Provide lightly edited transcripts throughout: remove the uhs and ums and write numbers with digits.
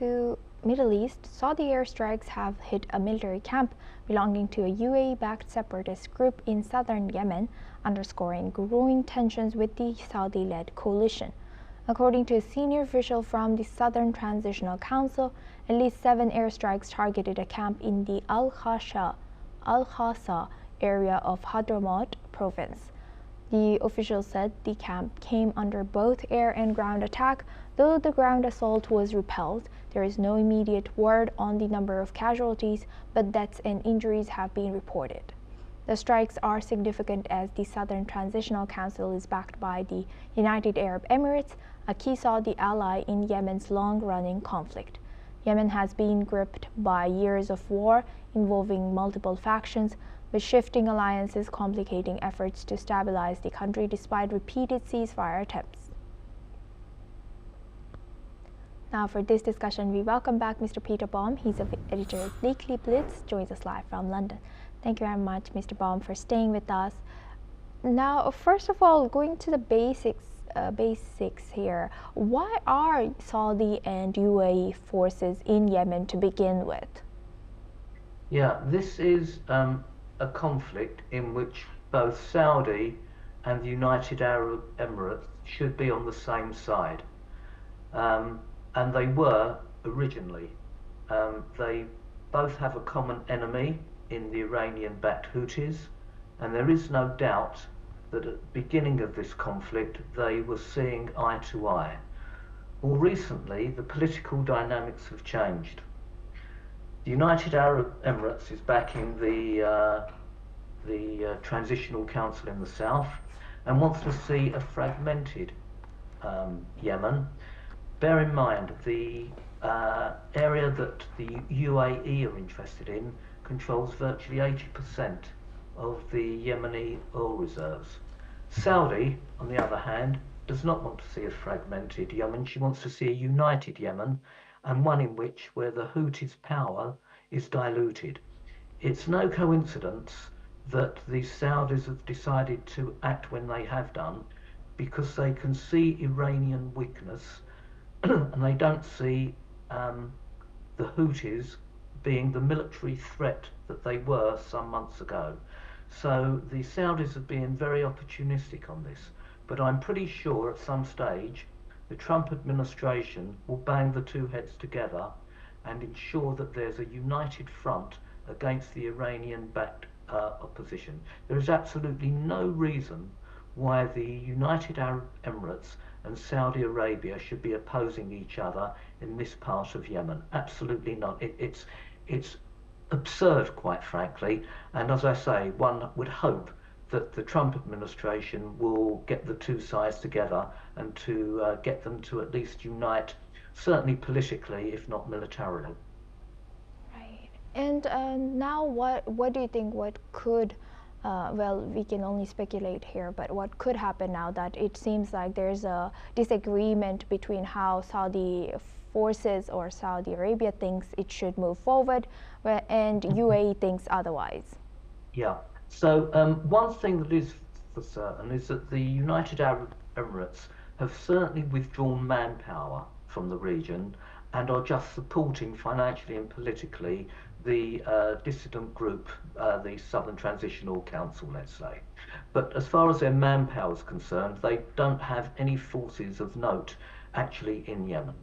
to Middle East, Saudi airstrikes have hit a military camp belonging to a UAE-backed separatist group in southern Yemen, underscoring growing tensions with the Saudi-led coalition. According to a senior official from the Southern Transitional Council, at least 7 airstrikes targeted a camp in the Al-Khasah area of Hadramaut province. The official said the camp came under both air and ground attack, though the ground assault was repelled. There is no immediate word on the number of casualties, but deaths and injuries have been reported. The strikes are significant as the Southern Transitional Council is backed by the United Arab Emirates, a key Saudi ally in Yemen's long-running conflict. Yemen has been gripped by years of war involving multiple factions, with shifting alliances complicating efforts to stabilize the country despite repeated ceasefire attempts. Now for this discussion, we welcome back Mr. Peter Baum. He's the editor of Weekly Blitz, joins us live from London. Thank you very much, Mr. Baum, for staying with us. Now, first of all, going to the basics here, why are Saudi and UAE forces in Yemen to begin with? Yeah, this is a conflict in which both Saudi and the United Arab Emirates should be on the same side, and they were originally. They both have a common enemy in the Iranian-backed Houthis, and there is no doubt that at the beginning of this conflict they were seeing eye to eye. More recently, the political dynamics have changed. The United Arab Emirates is backing the Transitional Council in the south and wants to see a fragmented Yemen. Bear in mind, the area that the UAE are interested in controls virtually 80% of the Yemeni oil reserves. Saudi, on the other hand, does not want to see a fragmented Yemen. She wants to see a united Yemen, and one in which where the Houthis' power is diluted. It's no coincidence that the Saudis have decided to act when they have done, because they can see Iranian weakness and they don't see the Houthis being the military threat that they were some months ago. So the Saudis have been very opportunistic on this, but I'm pretty sure at some stage the Trump administration will bang the two heads together and ensure that there's a united front against the Iranian-backed opposition. There is absolutely no reason why the United Arab Emirates and Saudi Arabia should be opposing each other in this part of Yemen. Absolutely not. It's absurd, quite frankly, and as I say, one would hope that the Trump administration will get the two sides together and to get them to at least unite, certainly politically, if not militarily. Right. And now what do you think, what could, well, we can only speculate here, but what could happen now that it seems like there's a disagreement between how Saudi forces or Saudi Arabia thinks it should move forward, and UAE thinks otherwise? Yeah. So one thing that is for certain is that the United Arab Emirates have certainly withdrawn manpower from the region and are just supporting financially and politically the dissident group, the Southern Transitional Council, let's say. But as far as their manpower is concerned, they don't have any forces of note actually in Yemen.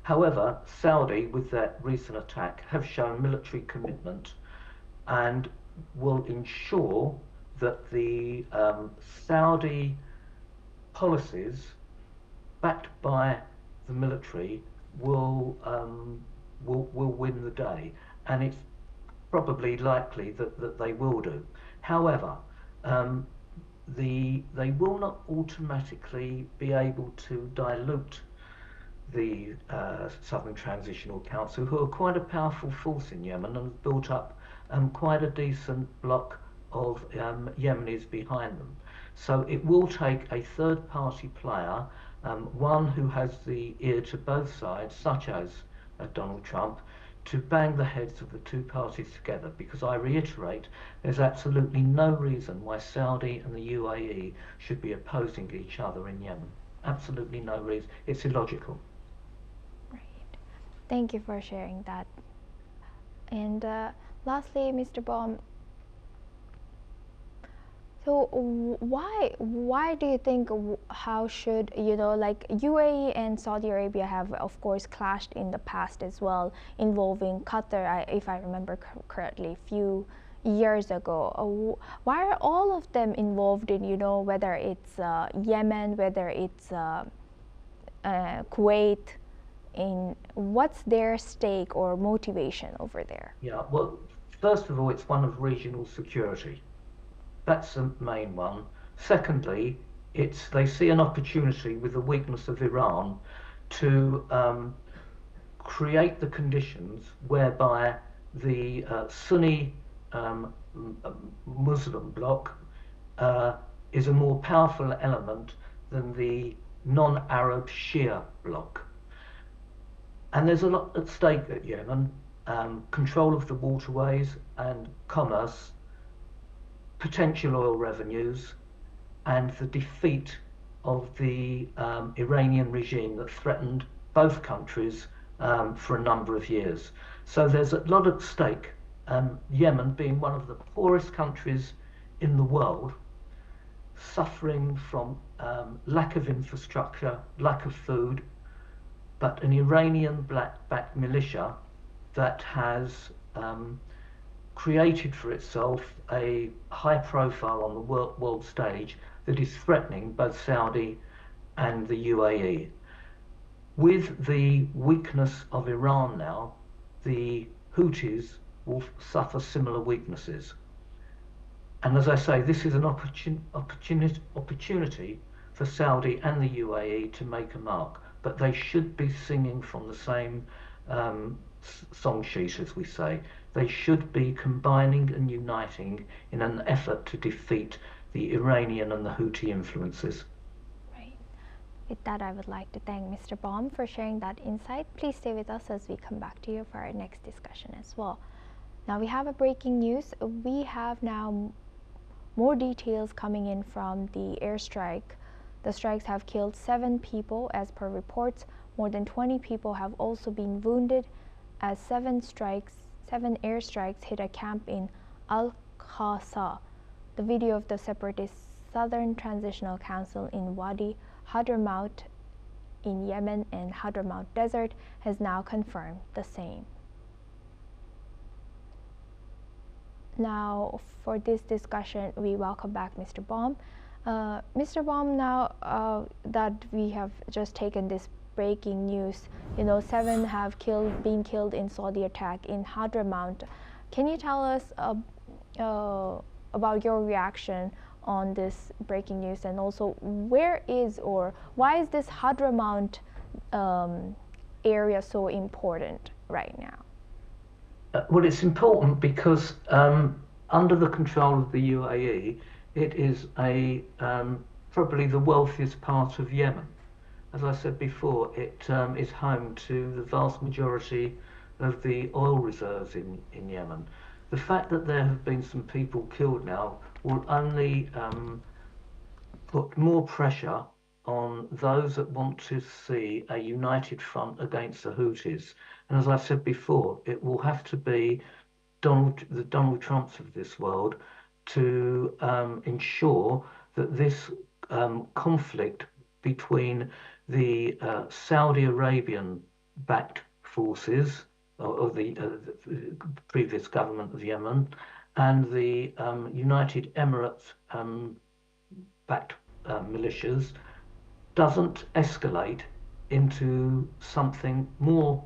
However, Saudi, with that recent attack, have shown military commitment and will ensure that the Saudi policies, backed by the military, will win the day, and it's probably likely that they will do. However, they will not automatically be able to dilute the Southern Transitional Council, who are quite a powerful force in Yemen and have built up quite a decent block of Yemenis behind them. So it will take a third-party player, one who has the ear to both sides, such as Donald Trump, to bang the heads of the two parties together, because I reiterate, there's absolutely no reason why Saudi and the UAE should be opposing each other in Yemen. Absolutely no reason. It's illogical. Thank you for sharing that. And lastly, Mr. Baum, so why do you think, how should, like UAE and Saudi Arabia have of course clashed in the past as well, involving Qatar, if I remember correctly, a few years ago. Why are all of them involved in, whether it's Yemen, whether it's Kuwait, in what's their stake or motivation over there? Yeah, well, first of all, it's one of regional security. That's the main one. Secondly, they see an opportunity with the weakness of Iran to create the conditions whereby the Sunni Muslim bloc is a more powerful element than the non-Arab Shia bloc. And there's a lot at stake at Yemen, control of the waterways and commerce, potential oil revenues, and the defeat of the Iranian regime that threatened both countries for a number of years. So there's a lot at stake. Yemen, being one of the poorest countries in the world, suffering from lack of infrastructure, lack of food, but an Iranian-backed militia that has created for itself a high profile on the world stage that is threatening both Saudi and the UAE. With the weakness of Iran now, the Houthis will suffer similar weaknesses. And as I say, this is an opportunity for Saudi and the UAE to make a mark, but they should be singing from the same song sheet, as we say. They should be combining and uniting in an effort to defeat the Iranian and the Houthi influences. Right. With that, I would like to thank Mr. Baum for sharing that insight. Please stay with us as we come back to you for our next discussion as well. Now we have a breaking news. We have now more details coming in from the airstrike. The strikes have killed 7 people as per reports. More than 20 people have also been wounded as 7 airstrikes hit a camp in Al-Khasah. The video of the separatist Southern Transitional Council in Wadi Hadramaut in Yemen and Hadramaut Desert has now confirmed the same. Now, for this discussion, we welcome back Mr. Baum. Mr. Baum, now that we have just taken this breaking news, 7 have been killed in Saudi attack in Hadramaut. Can you tell us about your reaction on this breaking news, and also where is or why is this Hadramaut area so important right now? Well, it's important because under the control of the UAE, it is probably the wealthiest part of Yemen. As I said before, it is home to the vast majority of the oil reserves in Yemen. The fact that there have been some people killed now will only put more pressure on those that want to see a united front against the Houthis. And as I said before, it will have to be the Donald Trumps of this world to ensure that this conflict between the Saudi Arabian-backed forces of the previous government of Yemen and the United Emirates-backed militias doesn't escalate into something more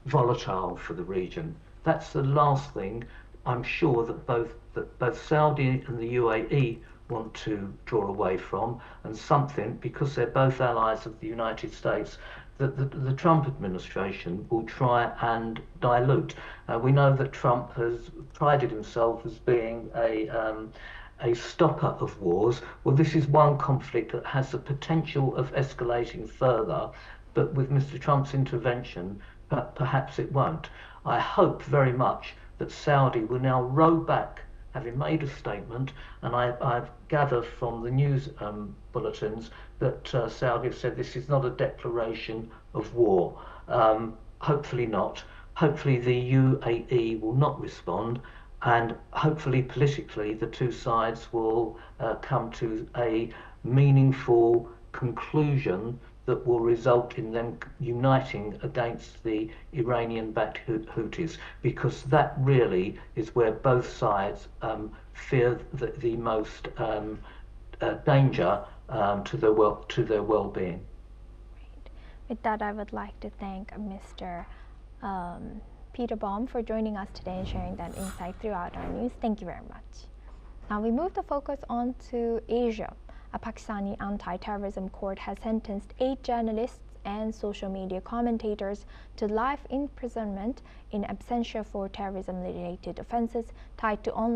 volatile for the region. That's the last thing I'm sure that both Saudi and the UAE want to draw away from, and something, because they're both allies of the United States, that the Trump administration will try and dilute. We know that Trump has prided himself as being a stopper of wars. Well, this is one conflict that has the potential of escalating further, but with Mr. Trump's intervention, perhaps it won't. I hope very much that Saudi will now row back, having made a statement, and I've gathered from the news bulletins that Saudi have said this is not a declaration of war. Hopefully not. Hopefully the UAE will not respond, and hopefully politically the two sides will come to a meaningful conclusion that will result in them uniting against the Iranian-backed Houthis, because that really is where both sides fear the most danger to their well-being. Right. With that, I would like to thank Mr. Peter Baum for joining us today and sharing that insight throughout our news. Thank you very much. Now we move the focus on to Asia. A Pakistani anti-terrorism court has sentenced 8 journalists and social media commentators to life imprisonment in absentia for terrorism-related offenses tied to online